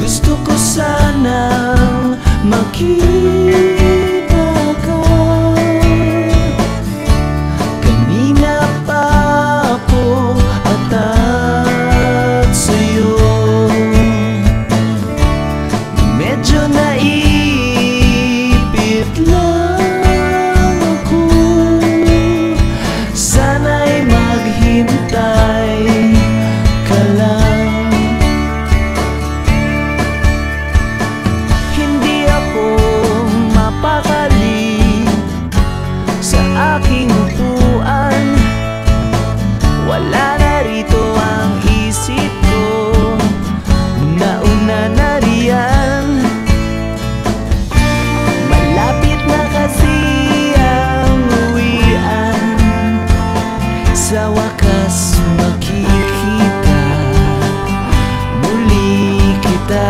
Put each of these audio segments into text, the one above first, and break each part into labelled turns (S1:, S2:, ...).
S1: Gusto ko sanang makita ka. Kanina pa ako atat sa'yo. Medyo naipit lang ako. Sana'y maghintay ka lang. Aking upuan, wala na rito ang isip ko. Nauna na riyan. Malapit na kasi ang uwian. Sa wakas makikita muli kita.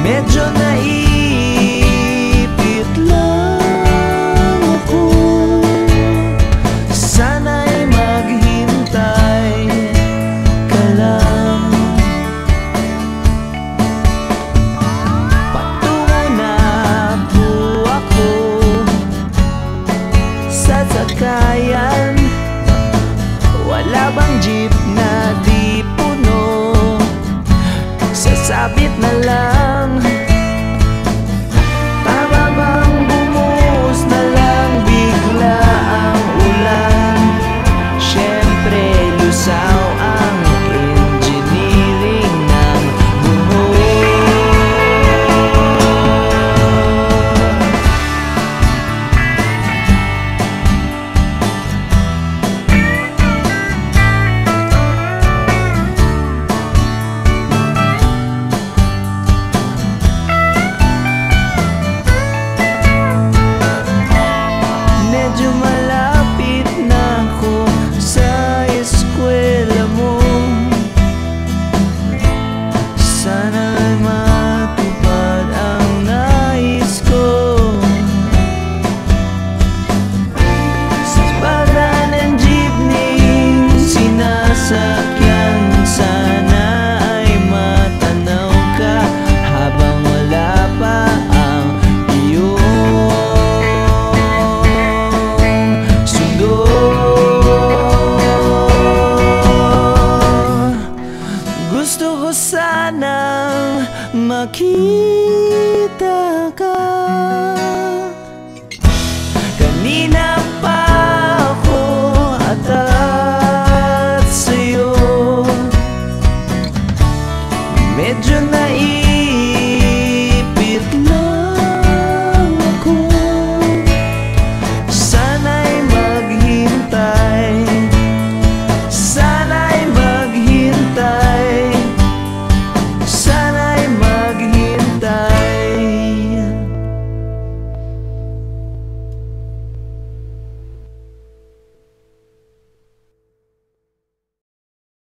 S1: Medyo naipit lang ako. Sana'y maghintay ka lang. Patungo na po ako sa sakayan. Wala bang jeep na di puno? Sasabit na lang. Tama bang bumuhos na lang bigla ang ulan? Siyempre lusaw ang engineering ng buhos. Medyo malapit na ako sa eskwela mo. Sana'y matupad ang nais ko. Sa paraan ng jeepney sinasakyan, sana ay matanaw ka habang wala pa ang iyong gusto ko sanang makita ka. Kanina pa ako atat sa'yo. Medyo naiipit